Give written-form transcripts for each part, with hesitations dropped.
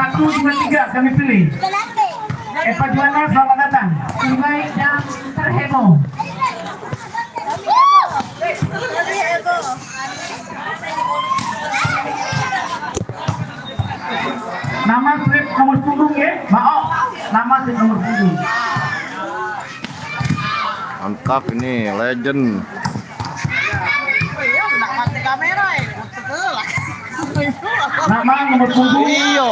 1, 2, 3 kami pilih. Eva Juana, selamat datang. Sungai yang terheboh. Nama slip nomor punggung ya, Maaf. Nama slip nomor punggung. Mantap ini legend. Nama nomor punggung. Iyo,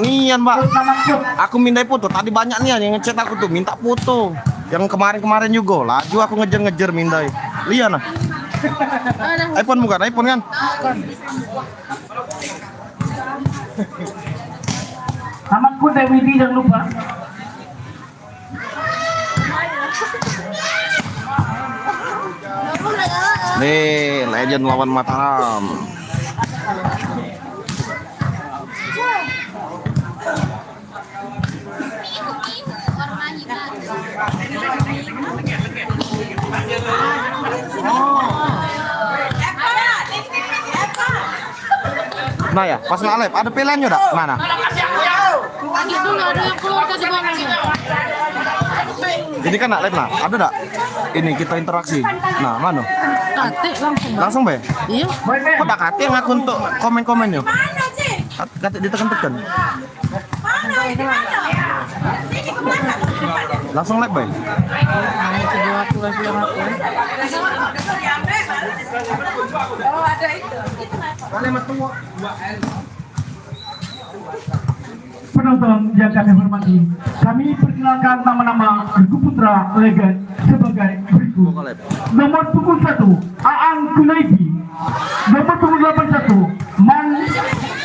nian mbak. Nama klub. Aku minta foto. Tadi banyak nih yang ngechat aku tuh minta foto. Yang kemarin juga. Laju aku ngejar mindai. Lihat nah. iPhone bukan iPhone kan? Namaku Dewi Di, jangan lupa. Nih, legend lawan Mataram. Nah ya, pas live ada pilihannya udah mana? Itu nggak ada yang keluar tadi bangnya. Ini kan live nah, ada enggak? Ini kita interaksi. Nah, mana? Kate langsung. Langsung be? Iya. Kok udah kate yang aku untuk komen-komen yuk? Kate ditekan-tekan. Langsung live be? Aku live yang aku. Penonton yang kami hormati, kami perkenalkan nama-nama Regu Putra Legend sebagai berikut. Nomor punggung 1, Aan Kunaidi. Nomor punggung 81, Man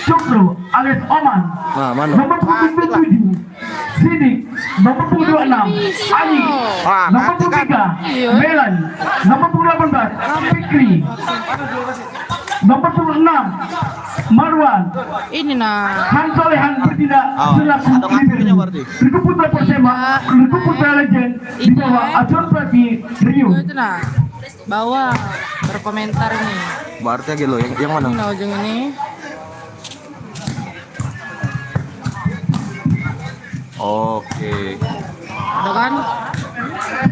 Cokro alias Oman. Nah, mana? Nomor punggung 27, Sidik. Nomor punggung 26, Ali. Ah, Nomor punggung 3, Melan. Nomor punggung 18, Fikri. Nomor punggung 6, Marwan. Ini nah. Han Solehan bertindak selaku ada ngakunya leader. berarti. Regu Putra Persema, Regu Putra Legend di bawah aturan pelatih Rio. Itu nah. Bawah berkomentar nih. Berarti lagi lo yang mana? Ini nah ujung ini. Oke. Udah kan?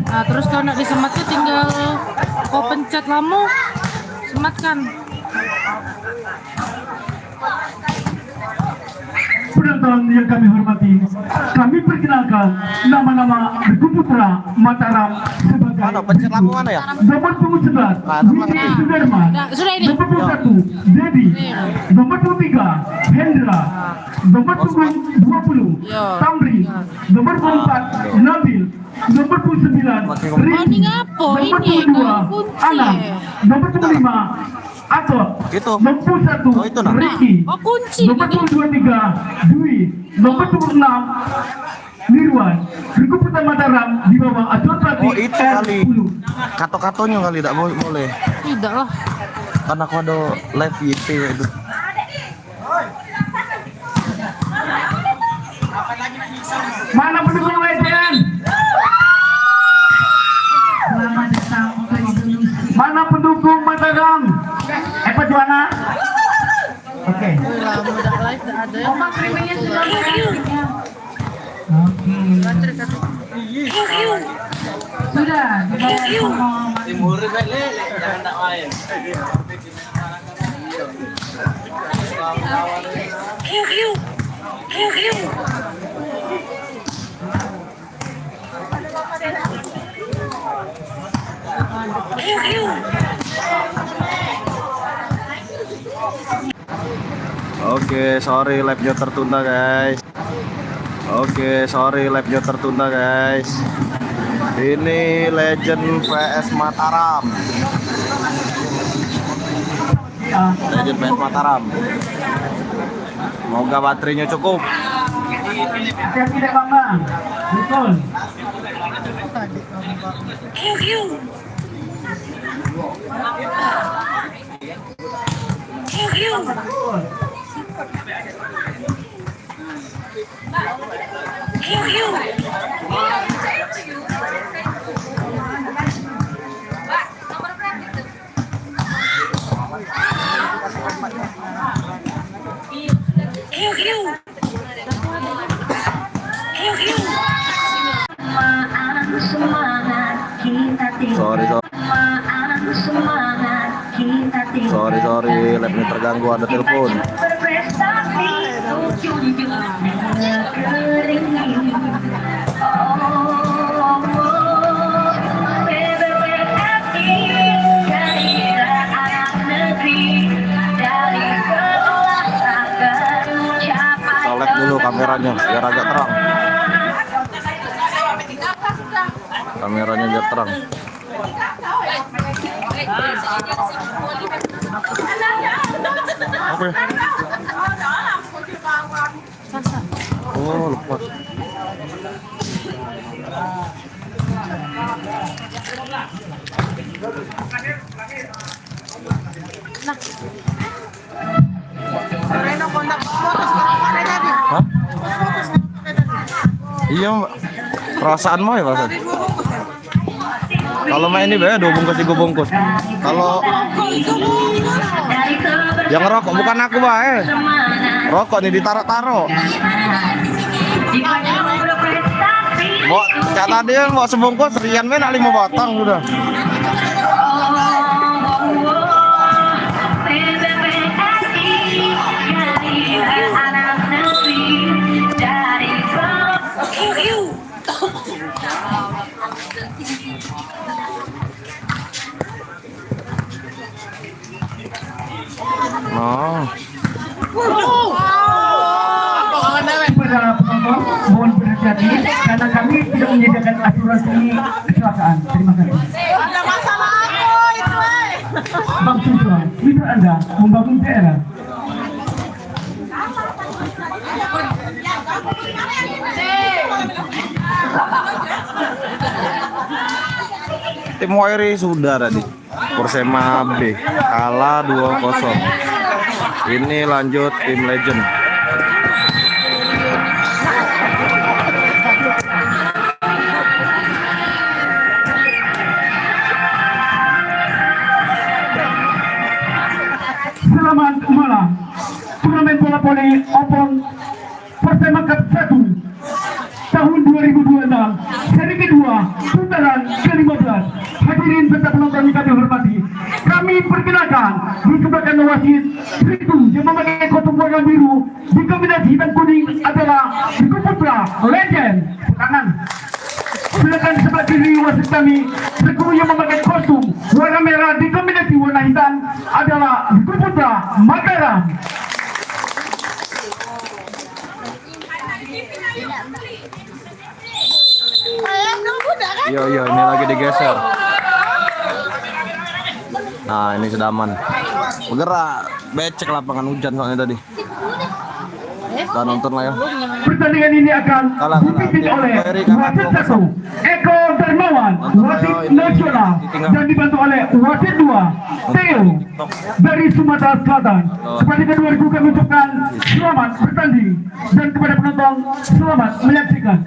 Nah, terus kalau nak disemat tuh tinggal kau pencet lamu. Sematkan. Penonton yang kami hormati, kami perkenalkan nama-nama Regu Putra Mataram sebagai Mana pencet lampu mana ya? nomor punggung 11, Widi Sudarman. Nah, sudah ini. Nomor punggung 1, Dedi. Nomor punggung 3, Hendra. Nomor punggung 20, Tamri. Nomor punggung 4, Nabil. Nomor punggung 9, Oh, Riki. ini ngapo? Nomor Ini punggung 2, kalau kunci. Anam. Nomor punggung 5, Atot. Gitu. Nomor punggung 1, Oh, itu nah. Riki. Oh, kunci. Nomor Ini. punggung 23, Dwi. Nomor punggung 6, Nirwan. Regu Putra Mataram di bawah aturan pelatih Oh, itu kali. R10. Kato-katonya kali tidak boleh. Tidak lah. Karena aku ada live YT itu. Mana pendukung legend? Selamat datang ke Indonesia. Mana pendukung Mataram? Eva Juana. Oke. Lama udah live udah ada. Oma kriminnya sudah Oke. Sudah. Timur jangan tak main. Oke, sorry live-nya tertunda guys. Ini Legend vs Mataram. Legend vs Mataram. Semoga baterainya cukup. Hati-hati deh Bang. Betul. Ini terganggu ada telepon. Select dulu kameranya biar agak terang. Kameranya biar terang. Oke. Oh, lepas. Hah? Iya, Mbak. Perasaan mau ya, perasaan. Kalau main ini beda 2 bungkus 3 bungkus. Kalau yang rokok bukan aku, Mbak. Rokok nih ditaruh-taruh. Mau cak tadi mau sebungkus Rian main 5 batang udah. Oh. Kepada penonton, mohon berhati-hati karena kami tidak menyediakan asuransi kecelakaan. Terima kasih. Ada masalah aku itu, Bang Suswa, mitra Anda membangun daerah. Tim Wairi sudah tadi. Persema B kalah 2-0. Ini lanjut tim Legend. Selamat malam. Turnamen bola voli Open Persema Cup 1 tahun 2026 seri kedua putaran ke-15. Hadirin serta penonton yang kami hormati, kami perkenalkan di sebelah kanan wasit Ritu yang memakai kostum warna biru dikombinasi hitam kuning adalah Riku Putra Legend. Kanan. Silakan sebelah kiri wasit kami Riku yang memakai kostum warna merah dikombinasi warna hitam adalah Riku Putra Makaram. Iya, ini lagi digeser. Nah, ini sedaman. Bergerak, becek lapangan hujan soalnya tadi. Kita nonton lah ya. Pertandingan ini akan dipimpin oleh wasit 1 Eko Darmawan, wasit nasional, dan dibantu oleh wasit 2 Theo dari Sumatera Selatan. Kepada kedua rekan kami ucapkan selamat bertanding dan kepada penonton selamat menyaksikan.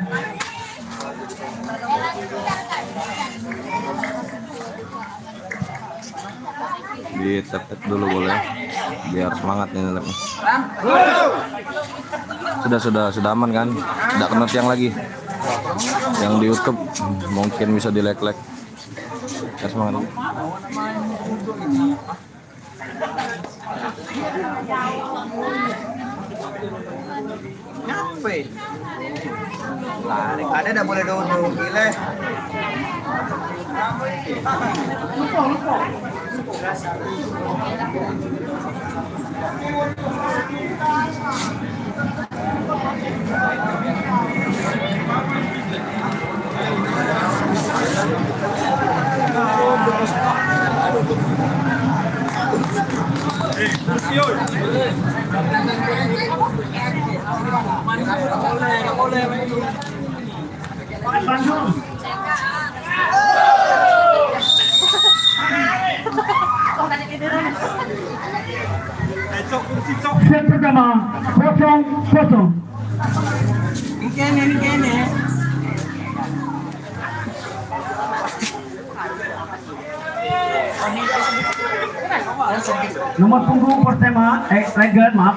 Ditep dulu boleh, biar semangat nih lepnya. Sudah aman kan? Tidak kena tiang lagi. Yang di YouTube mungkin bisa di like. Ya, semangat. Ngapain? Lari, ada dah boleh duduk, gile. Set pertama 0-0. Ini. Nomor punggung Persema Legend, maaf.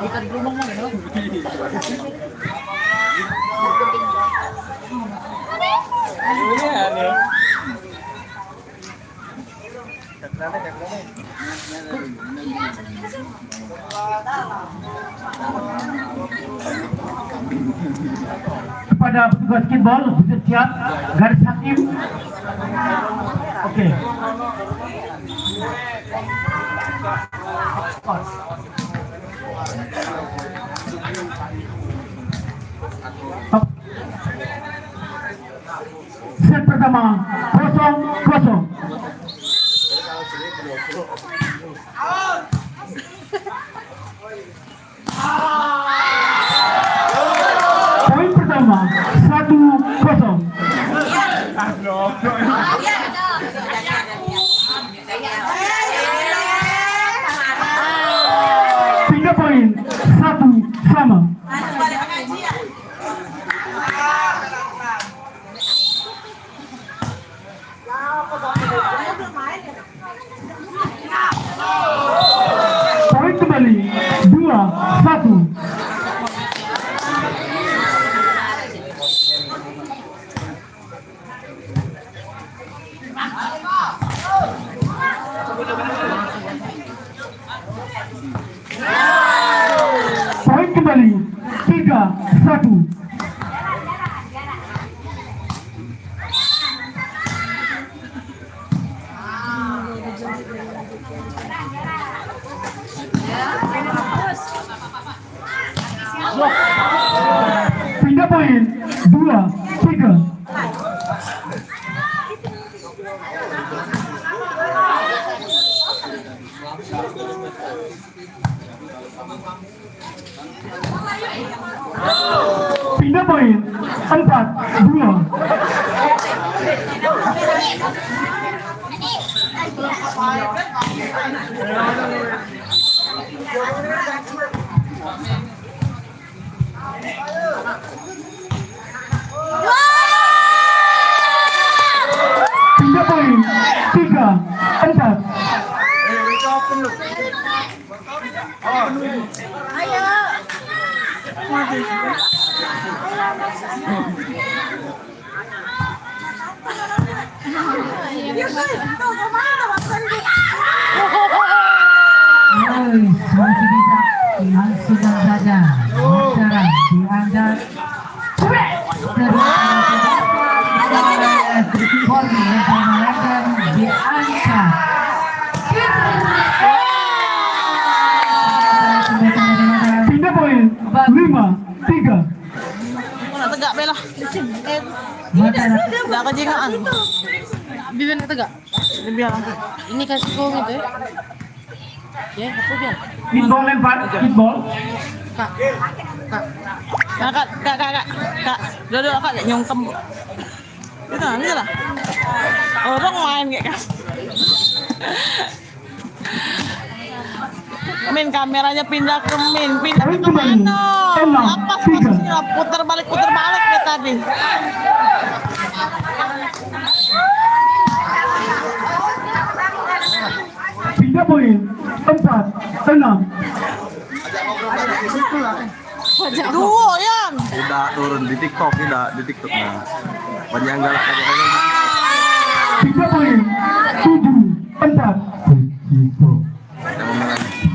Kepada petugas kickball bersiap garis hakim. Oke. Set pertama 0-0. Poin pertama 1-0. Tiga poin 1-1. Poin kembali 2-1. Poin kembali 3-1. Pindah poin 2-3. Pindah poin 4-2. Pindah poin 3-4. Masih bisa langsung saja menyerang di anda Pindah poin 5-3. Nak tegak belah. Dah kejingaan. Bibi nak tegak. Biar. Ini kasih kau gitu ya. Ya, aku biar. Kickball lempar, kickball. Kak. Kak. Nah, kak. Duduk kak nyongkem. Itu lah. Orang main kayak kan. Min kameranya pindah ke Min, pindah ke mana? Apa sih putar balik ya tadi. Pindah poin 4-6. Duo yang. Tidak turun di TikTok, tidak di TikTok. Nah, banyak yang galak aja. Pindah poin 7-4. Gitu.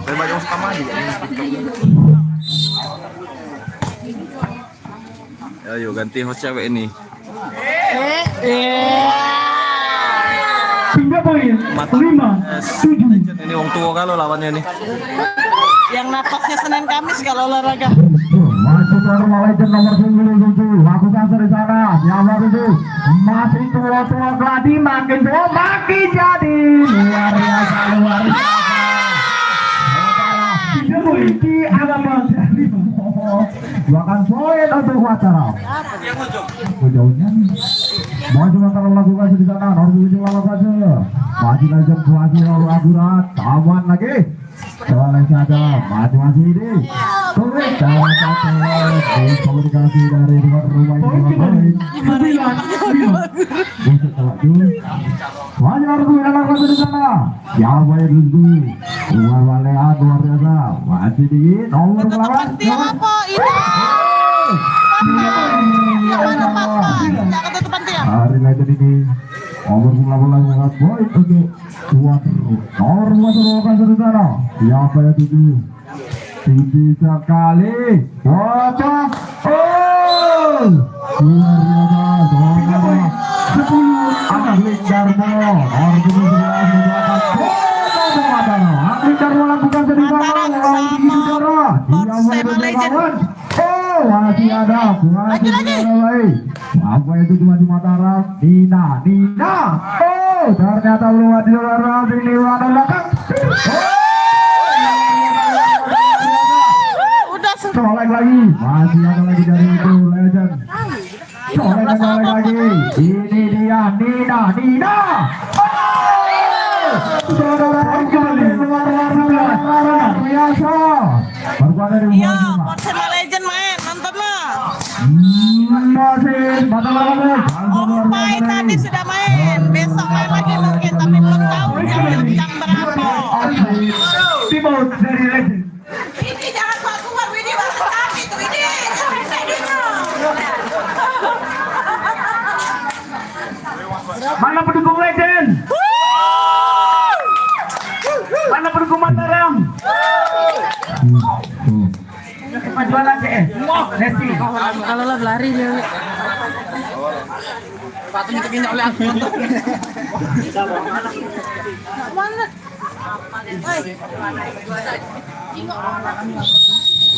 Saya banyak yang suka maju. Ayo ganti host cewek ini. Pindah poin 5-7. Ini wong tua kalau lawannya nih. Yang napasnya Senin Kamis kalau olahraga. Masih baru legend nomor 27. Lakukan dari sana. Yang baru itu masih tua-tua gladi, makin tua makin jadi luar biasa. Pindah poin di halaman 5. Bahkan poin untuk Watara. Jauhnya maju antara lakukan di sana. Nomor 7 lakukan saja. Maju legend lagi lalu akurat. Taman lagi. Soalnya saja maju masih ini. Korek dan satu komunikasi dari luar rumah ini baik. Untuk terlaju. Maju harus mengalahkan di sana. Yang baik dulu. Luar balean luar biasa. Masih di nomor melawan. Apa ini? Hari lagi ini nomor bola sangat baik untuk tuan nomor masuk ke sana. Siapa yang tuju? Tinggi sekali. Wah, Angling Darmo, Angling Darmo lakukan dari bawah, masih ada, apa itu cuma di Mataram, Nina, oh ternyata belum ada orang ini ada belakang, colek lagi, masih ada lagi dari itu legend. Colek lagi, ini dia Nina, saudara kembali luar biasa, berkuat dari Iya, Muhammad. Persema Legend main, nonton lah. Masih batal lagi. Ompai tadi sudah main, besok main lagi mungkin, tapi belum tahu jam berapa. Timur dari legend. Ini jangan keluar, ini bahasa kami tuh ini, jangan pedenya. Mana pendukung legend? Mana pendukung Mataram? Jualan CS. Messi. Kalau lah berlari dia. Mana?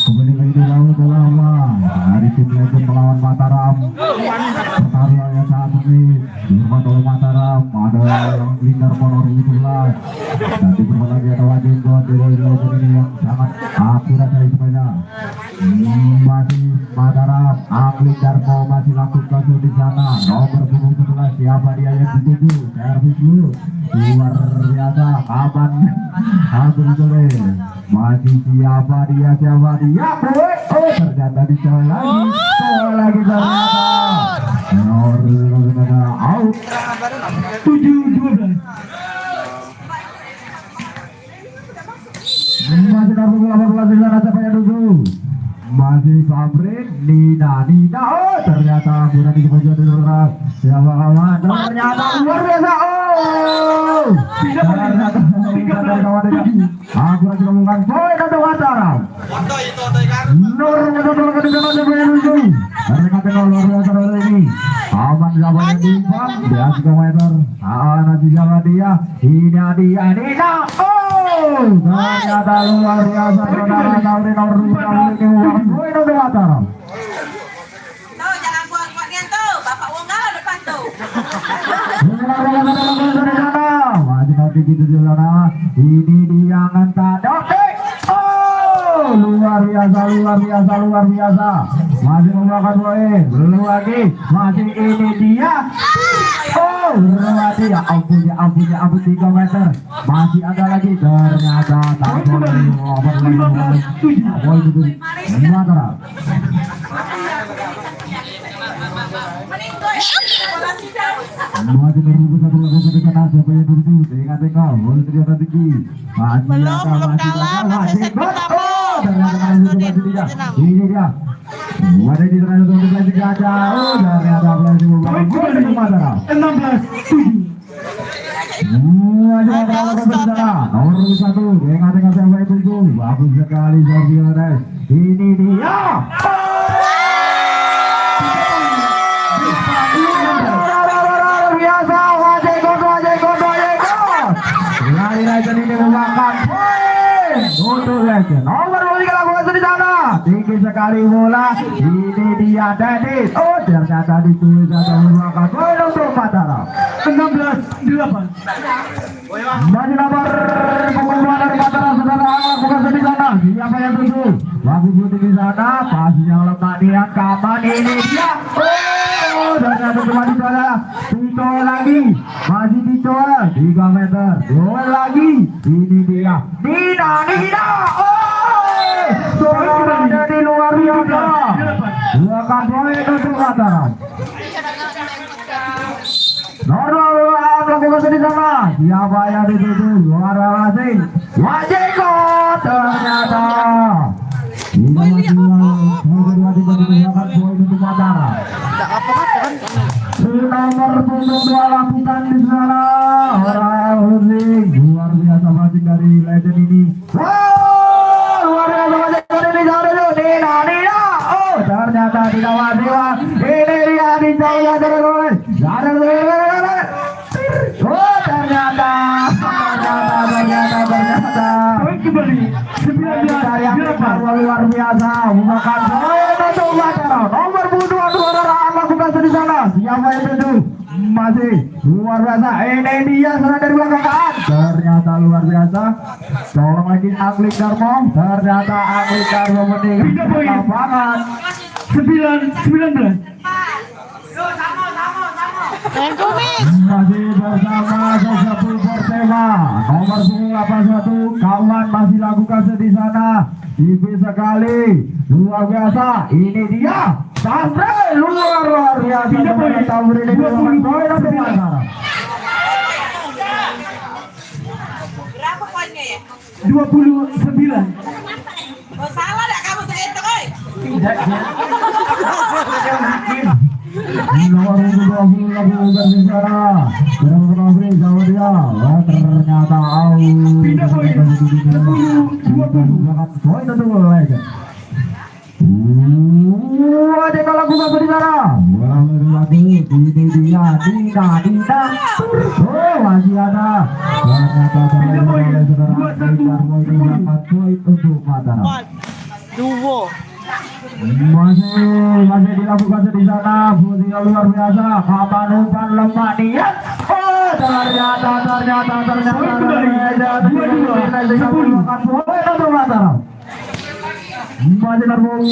Kembali lagi di laut lama dari tim legend melawan Mataram. Pertarungan yang saat ini dihormati oleh Mataram ada yang lingkar monor 17 dan di berbalik lagi ada wajib dari legend ini yang sangat akurat dari sepeda. Masih Mataram, Angling Darmo masih lakukan di sana. Nomor punggung 11 siapa dia yang dituju? Servis dulu luar biasa kapan hampir sore. Masih siapa dia oh ternyata dicoba lagi ternyata nomor out 7-12 masih nomor 18 di sana siapa yang dulu masih Fabrik Nina oh ternyata bukan di kemudian di luar siapa kawan ternyata luar biasa oh ternyata kawan aku lagi ngomongkan poin untuk Mataram. Nur mencoba di sana siapa yang dulu mereka tengok luar biasa ini aman siapa yang timpang dia 3 meter nanti siapa dia ini dia Nina oh ternyata luar biasa saudara Tauri nomor 2 ini poin untuk Mataram. Tuh, jangan buat-buat nian tuh, Bapak Wonggala depan tuh. Masih nanti gitu di sana. Ini dia ngantar. Oke. Oh, luar biasa. Masih membawakan poin. Belum lagi. Masih ini dia. Oh, berarti ya ampun 3 meter. Masih ada lagi. Ternyata tak boleh ngomong lagi. Poin itu. Mataram. Masih berburu satu lagu di sana siapa yang dulu tengah bola ternyata tinggi Belum kalah, masih set pertama. ini dia ada di sana untuk lagi aja dari ada pelaju gol di Mataram 16-7 masih ada di sana nomor 1 tengah siapa yang dulu bagus sekali Sergio Des ini dia Legend ini memakan poin untuk Legend. Nomor 3 lakukan di sana. Tinggi sekali bola. Ini dia Dedit. Oh ternyata ditulis saja memakan poin untuk Mataram. 16-8. Masih nomor pembunuhan dari Mataram. Saudara lakukan di sana. Siapa yang tuju? Bagus di sana. Pasir yang lemah dia kapan ini dia. Oh ternyata cuma di sana. Tito lagi. Masih Tito 3 meter. Duel lagi. Ini dia Nina oh sudah jadi luar biasa silakan poin untuk Mataram nomor melakukan di sana siapa yang dituju juara asing Wajeko ternyata ini masih digunakan poin untuk Mataram nomor punggung 2 lakukan di sana orang Hurling luar biasa masing dari Legend ini wow luar biasa masing dari Nina oh ternyata diawasi Wak. Ini dia dicoba terus. Oh ternyata. Poin kembali 19 luar biasa. Bukan poin untuk Batara. Nomor 22 saudara lakukan di sana. Siapa itu? Masih luar biasa. Ini dia serang dari belakang. Ternyata luar biasa. Tolong lagi Anglik Darmo. Ternyata Anglik Darmo meninggalkan lapangan. 19. Kumis. Masih bersama Sesapul Persema. Nomor 81 kawan masih lakukan di sana. Tipis sekali. Luar biasa. Ini dia. Sampai luar biasa. Sampai ini poin untuk Batara. Berapa poinnya ya? 29. Oh, salah dah kamu terhitung, oi. Tidak. Nomor 20 lakukan di sana. Ternyata poin untuk Legend. Dia lakukan di sana. Lagi ini dia Dina. Oh masih ada. Ternyata poin untuk Batara. Duo. Masih dilakukan di sana. Fungsi luar biasa. Kapan umpan lemah niat. Oh ternyata poin untuk Batara. Masih terburu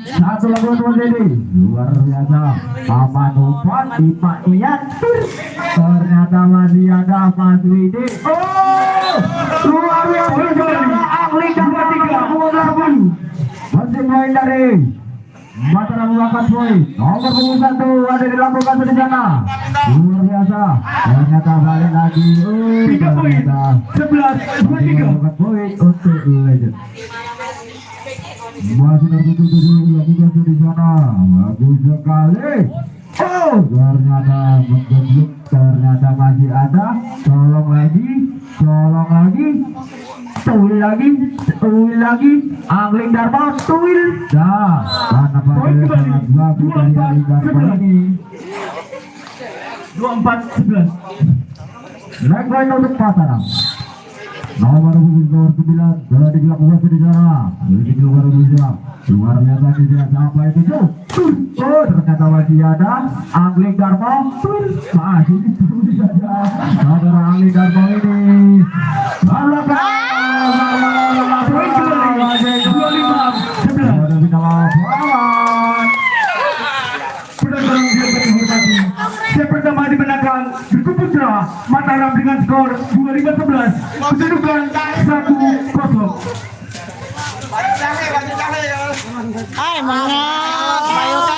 satu lagu ini luar biasa. Kapan umpan lima niat. Ternyata masih ada Mas Widi. Oh luar biasa. Ahli nomor 3 masih poin dari Batara melakukan poin. Nomor 21 ada dilakukan di sana. Luar biasa. Ternyata balik lagi. 3 poin. 11-23. Poin untuk Legend. Masih tertutup dilakukan di sana. Bagus sekali. Oh, ternyata menggeblok. Ternyata masih ada. Tolong lagi. Tuil lagi, Angling Darmo, tuil. Dah, karena pada sangat bagus dari Angling Darmo ini. 24-11. Leg line untuk Batara. Nomor 9 telah dilakukan di sana. Ini luar biasa. Luar biasa tidak sampai itu. Oh, ternyata masih ada Angling Darmo. Masih itu saja. Saudara Angling Darmo ini. Set pertama dimenangkan Bergu Putra Mataram dengan skor 25-11. Kedudukan 1-0. Ay, mga bayo ka.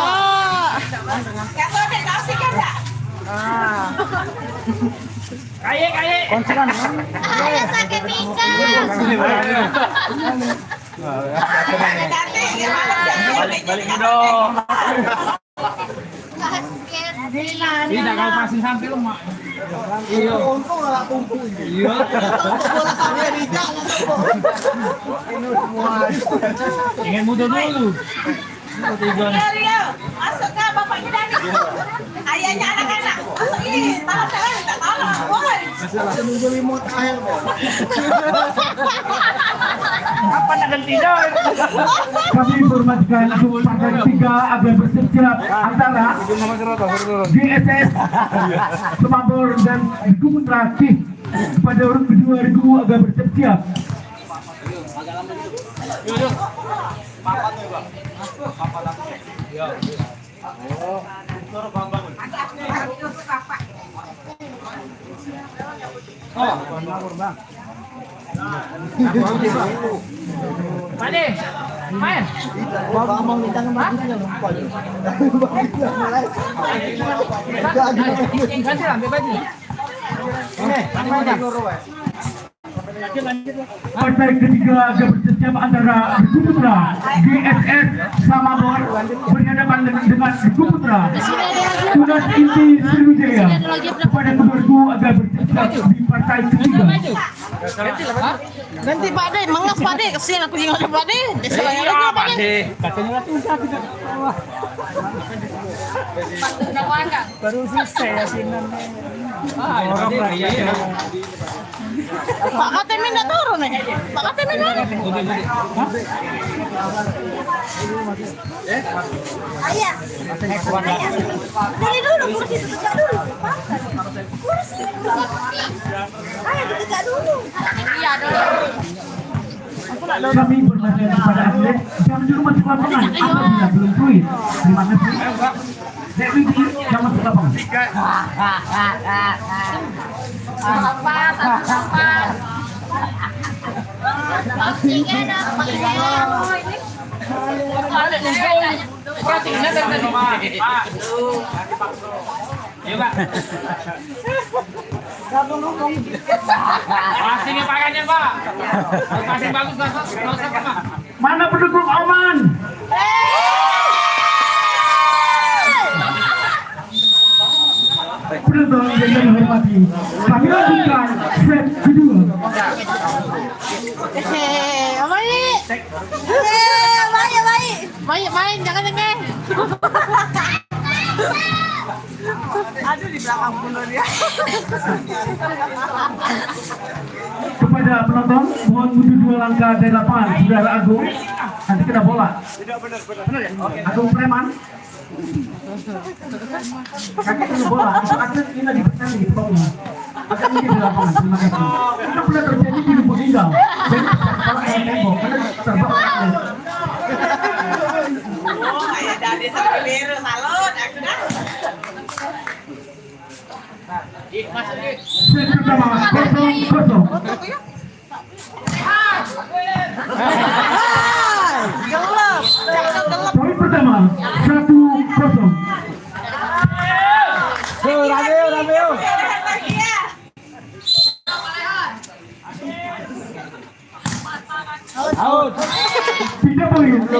Kaso din kasi ka na. Kaya. Konsekan. Ay, sakit ika. Balik mo dong. Hindi na kau pasin sampai rumah. Iya. Iya. Ingin muda dulu. Rio, masuk ke bapaknya Dani. Ayahnya anak-anak. Masuk ini, tangan minta tolong. Woi. Nunggu remote air. Kapan akan tidur? Kami informasikan untuk pasangan 3 agar bersiap antara GSS Semabur dan Bergu Putra Kih. Pada urut kedua Regu agar bersiap. Pade, main. Mau minta nomor Kasih lah, bebas ni. Partai ketiga agar bersiap antara Bergu Putra GSS Samabor berhadapan dengan Bergu Putra Tunas Inti Sriwijaya. Kepada kedua Regu agar bersiap di partai ketiga. Ganti Pak De, mengas Pak De. Kesian aku tengok Pak De. Dia salah lagi Pak De. Katanya lah tu kita. Baru selesai asinan. Pak Katemin nggak turun nih. Pak Katemin mana? Ayah. Dari dulu kursi tegak dulu. Kursi. Ayah tegak dulu. Iya dulu. Kami bertanya kepada atlet, jangan dulu masuk lapangan apabila belum fluid. Terima kasih. Dek Widi, jangan masuk lapangan. Passing pakainya Pak. Passing bagus Pak. Mana pendukung Oman? Penonton yang dihormati, kami lanjutkan set kedua. Apa ini? Baik. Main, jangan dengeng. Aduh di belakang puluh dia. Kepada penonton, mohon mundur 2 langkah dari lapangan. Saudara Agung, nanti kena bola. Agung Preman. Kaki kena bola, itu atlet ini lagi bertanding di bawah. Agak mungkin di lapangan, terima kasih. Itu pernah terjadi di Lubuk Linggau. Jadi kalau saya tembok, karena terbang. Ayah dari sampai biru salut. Aku dah. Set pertama, 0-0. Poin pertama, 1-0. Tidak poin, 1-1.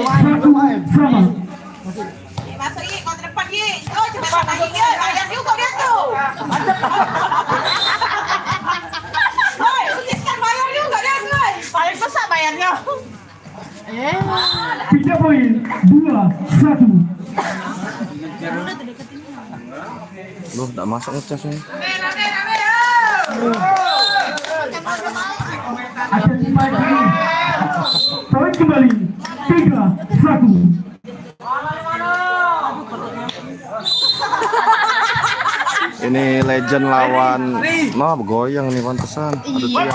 Masuk ye, kau depan ye. Oh, cepat lagi ye. Bayar juga dia tuh. Oi, usiskan bayar juga dia tuh. Paling besar bayarnya. Tidak poin, 2-1. Loh, enggak masuk ngecasnya. Ada 5 kali. Poin kembali, 3-1. Ini legend lawan. Nah, goyang nih pantesan. Aduh dia.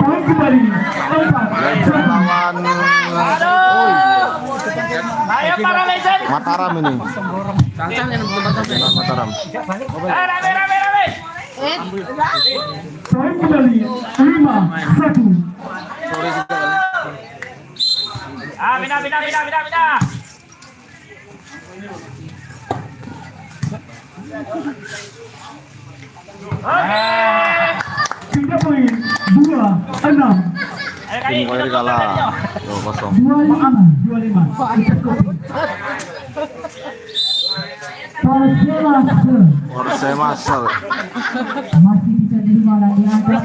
Poin kembali, 4-1. Lawan. Ayo para legend. Mataram ini. Mataram. Rame. Poin kembali, 5-1. Pindah. Tidak poin, 2-6. Tim Koiri kalah 2-0. 25. Porsche Muscle. Masih bisa diterima lagi angkat.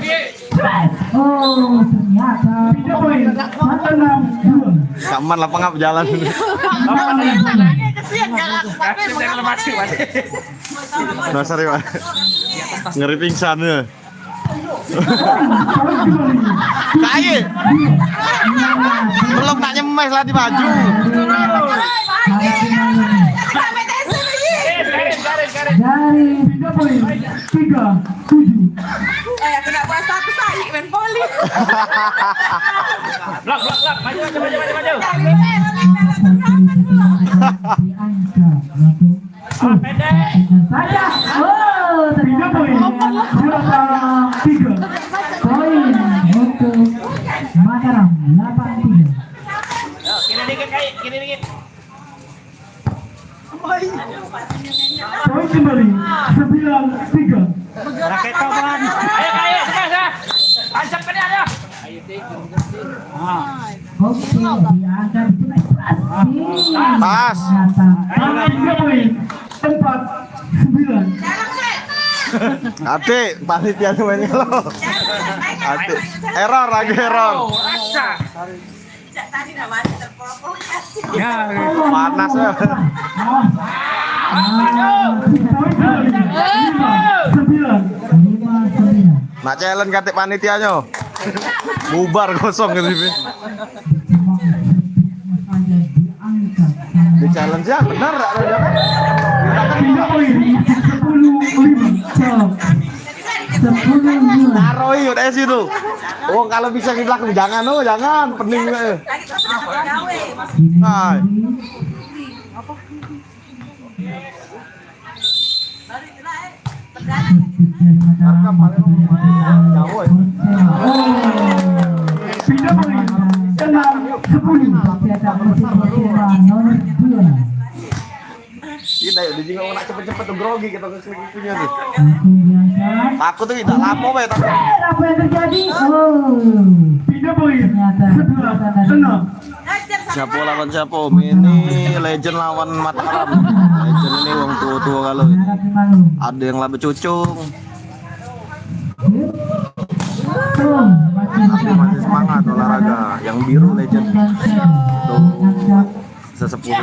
Oh, ternyata Tidak poin, 6-2. Kaman lapangan berjalan. Nah, sorry, Pak. Ngeri pingsan ya. Poin kembali, Kaye. Belum tak nyemes lah di baju. dari tidak poin, 3-7. Aku nak buat aku saik main poli. Blok. Maju. Pendek. saja. Oh, Tidak poin, 2-3. poin untuk Mataram 8-3. Kiri dikit. Poin kembali, 9-3. Raket kawan. Ayo, sudah. Tancap ke dia. Oke, diangkat itu naik keras. Pas. Tidak poin, 4-9. Ate, panitia mainnya lo. Ate, error. Cak tadi dah masih terprovokasi. Ya, Panas ya. Nak challenge kate panitianya. Bubar kosong gitu sih. Di challenge ya benar enggak ada kan? Pindah poin 10-5. Taruh yuk es itu. Oh kalau bisa di belakang jangan jangan pening. Lagi terus gawe. Hai. Baru itulah perdana. Pindah poin 6-10. Tidak, dia juga nak cepet-cepet tuh grogi kita punya tuh. Takut tuh tidak lama ya takut. Apa yang terjadi? Oh, Pindah poin 11-6. Siapa lawan siapa? Ini legend lawan Mataram. Legend ini wong tua-tua kalau. hadapi malu. Ada yang laba cucung. Masih semangat olahraga. Yang biru legend. Tuh sesepuh.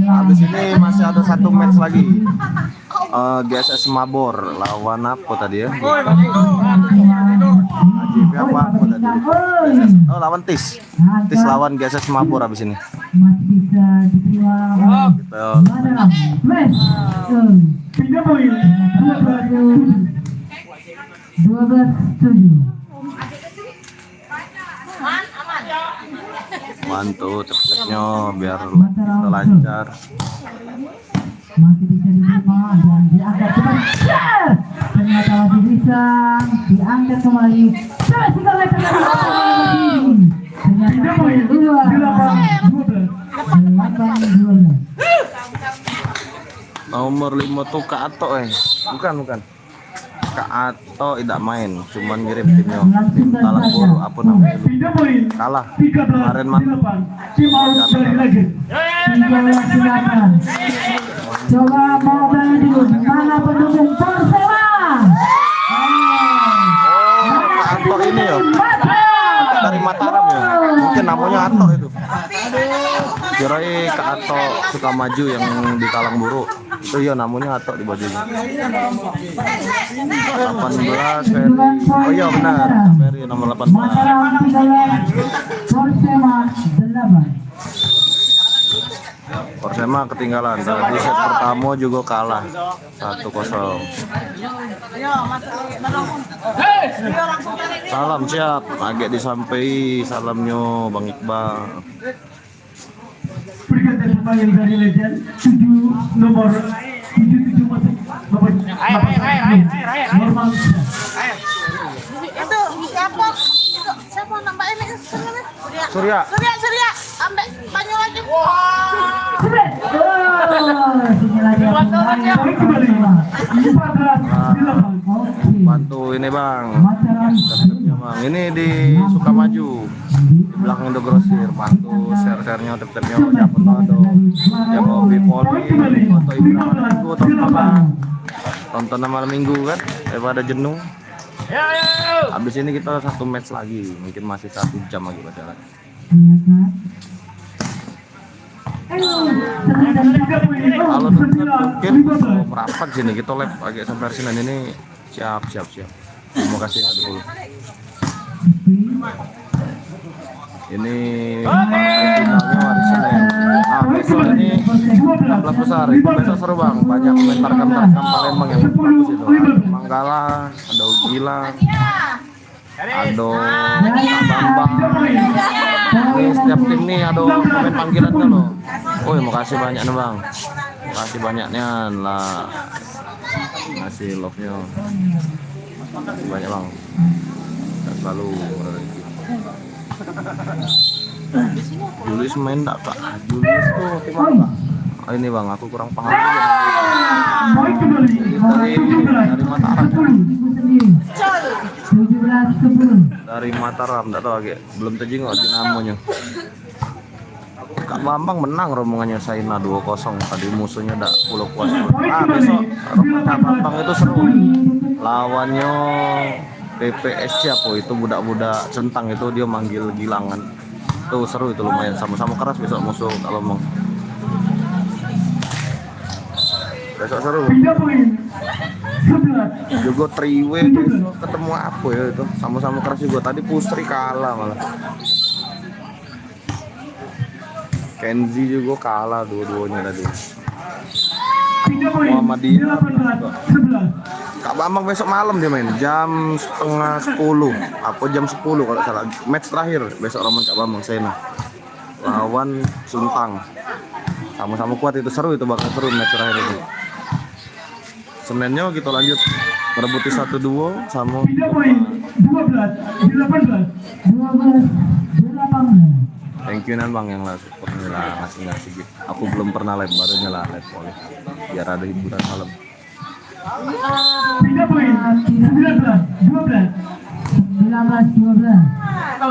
Habis ini masih ada satu match lagi. GSS Mabor lawan apa tadi ya? AJP apa tadi? Oh lawan TIS. TIS lawan GSS Mabor habis ini. Masih bisa diterima. Gitu. Pindah poin 12-7. Bantu cepetnya biar kita lancar. Masih bisa diterima dan diangkat cepat. Ternyata masih bisa diangkat kembali. Pindah poin 8-12. Nomor 5 tuh Kak Ato bukan Kak Ato tidak main, cuman ngirim timnya tim Talang Buru apa namanya itu. Pindah poin Kalah kemarin 13-8. Tim Aus dari Legend. 13-8. Coba mau balik dulu. Mana pendukung Persema? Kak Ato ini ya dari Mataram ya, mungkin namanya Ato itu. Kirain Kak Ato suka maju yang di Talang Buru itu ya namanya Ato di bajunya. 18 Ferry. Oh iya benar, Ferry nomor 18. Mataram 13, Persema 8. Persema ketinggalan tadi set pertama juga kalah 1-0. Salam siap, agak disampaikan salamnya Bang Iqbal. Berikutnya pemain dari Legend 7 nomor 77 masuk nomor normal. Itu siapa? Siapa nambah ini? Surya. Surya, ambek banyak lagi. Poin kembali 14-8. Bantu ini Bang. Tep-tepnya Bang. Ini di Sukamaju. Di belakang Indo Grosir. Bantu share-sharenya tep-tepnya siapa tahu ada yang mau Bipoli atau Ibrahim Minggu atau apa. Tonton malam minggu kan daripada jenuh. Habis ini kita satu match lagi, mungkin masih 1 jam lagi berjalan. Kalau mungkin merapat sini kita live agak sampai Senin ini siap. Terima kasih dulu. Ini finalnya hari Senin. Nah besok ini 16 besar itu besok seru Bang, banyak komentar-komentar Palembang yang bagus itu. Ada Manggala, ada Ugila, ada Bambang. Ini setiap tim nih ada pemain panggilannya loh. Oh makasih banyak nih Bang, makasih banyaknya lah, masih love nya makasih banyak Bang. Dan selalu Julius main enggak Kak? Julius tuh tim apa? Oh, ini Bang, aku kurang paham juga. Poin kembali Dari Mataram. 17-10. Dari Mataram, enggak tahu agak belum terjengok di namanya. Kak Bambang menang rombongannya Saina 2-0. Tadi musuhnya udah pulau puas. Besok rombongan Kak Bambang itu seru. Lawannya PPSC apa itu budak-budak centang itu dia manggil Gilangan. Itu seru itu lumayan sama-sama keras besok musuh Kak Bambang. Besok seru. Juga Triwe besok ketemu apa ya itu sama-sama keras juga. Tadi Pustri kalah malah. Kenzi juga kalah dua-duanya tadi. Muhammadiyah. Kak Bambang besok malam dia main jam setengah 10 apa jam 10 kalau salah. Match terakhir besok rombongan Kak Bambang Sena lawan Suntang. Sama-sama kuat itu seru itu bakal seru match terakhir itu. Seninnya kita lanjut merebuti 1-2 sama 12, 18. thank you nan Bang yang lah ngasih gitu. Aku belum pernah live baru nyala live boleh biar ada hiburan malam. 19, 12.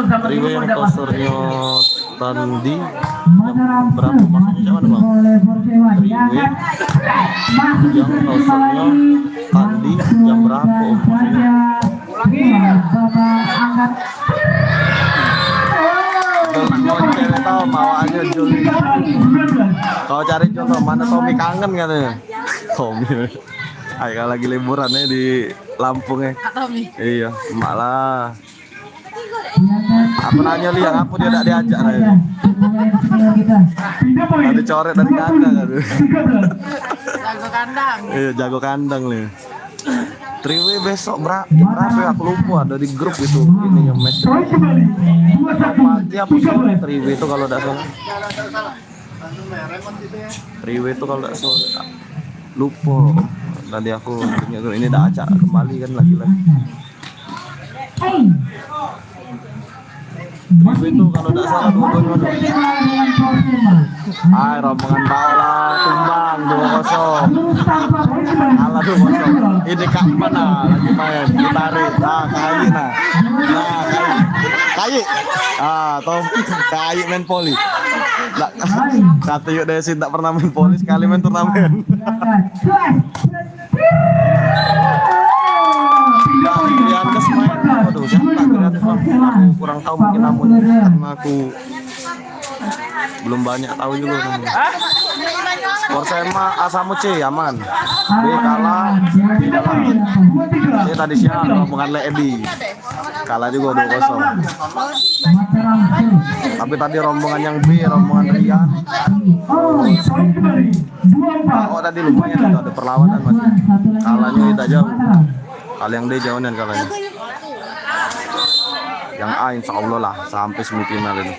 Triwe yang posternya Tandi Mataram berapa maksudnya mana Bang? oleh Persema Triwe masuk yang posternya Tandi jam berapa maksudnya? Bapak angkat Kalau cewek tahu bawaannya Juli. Kalau cari contoh mana Tommy kangen katanya. Tommy. Ayo lagi liburannya di Lampung ya. Tommy. Iya, emak lah. Apa nanya liang apa dia tidak diajak lah. Tadi coret dari kandang kan. Jago kandang. Iya, jago kandang nih. Triwe besok berapa ya? Aku lupa ada di grup itu ini yang match. Pagi apa sore Triwe itu kalau tidak salah. Triwe itu kalau tidak salah. Lupa. Tadi aku ini dah acak kembali kan lagi. Triwe itu kalau tidak salah dua-duanya. Hai rombongan Paula tumbang 2-0. Kalah 2-0. Ini Kak mana lagi main ditarik. Kayi nah. Kayi. Tom Kayi main poli. Kata yuk Desi tak pernah main poli sekali main turnamen. Griandes main. Aduh, siapa Griandes? Aku kurang tahu mungkin namun karena aku belum banyak tahu juga namanya. Persema Asamu C aman. B kalah. Ini tadi siang rombongan Ledi. Kalah juga 2-0. Tapi tadi rombongan yang B, rombongan Rian. Oh tadi lumayan itu ada perlawanan masih. Kalahnya tidak jauh. Kalau yang D jauhan kalahnya. Yang A insya Allah lah sampai semifinal ini.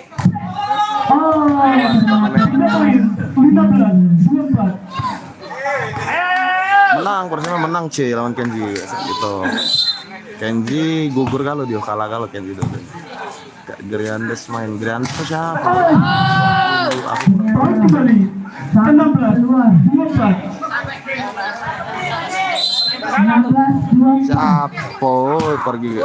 Menang Persema menang C lawan Kenji gitu. Kenji gugur kalau dia kalah kalau Kenji itu. Griandes main Griandes siapa? Siapa pergi?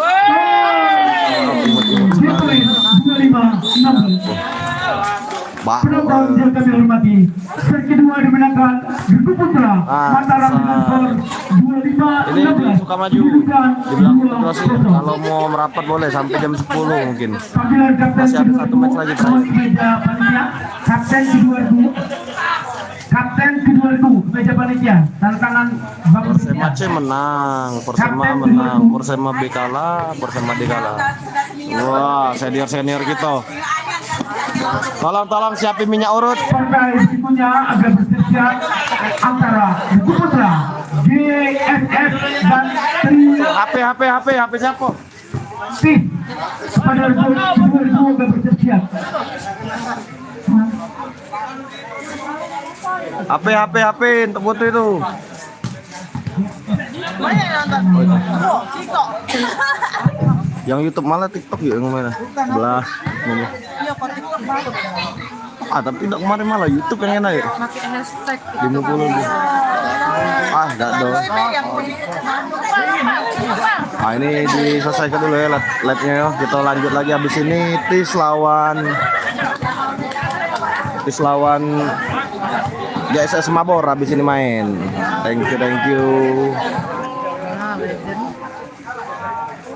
Penonton yang kami hormati, set kedua dimenangkan Regu Putra Mataram dengan skor 25-16. Ini suka maju di belakang terus ya. Kalau mau merapat boleh sampai jam 10 mungkin. Panggilan kapten Masih ada 1 match lagi terakhir. Kapten kedua Regu. Kapten kedua Regu meja panitia. Tanda tangan Bapak Persema C menang, Persema menang, Persema B kalah, Persema D kalah. Wah, senior kita. Tolong siapin minyak urut. Partai berikutnya agar bersiap antara Regu Putra, GSS dan HP siapa? Tim pada Regu agar bersiap. HP untuk foto itu. Yang YouTube malah TikTok ya yang mana? Belah. Ini. Tapi tidak kemarin malah YouTube yang enak ya. Pakai hashtag 50 nih. Enggak dong. Ini diselesaikan dulu ya live-nya ya. Kita lanjut lagi habis ini Tis lawan Praktis lawan GSS Mabor habis ini main. Thank you. Nah, legend.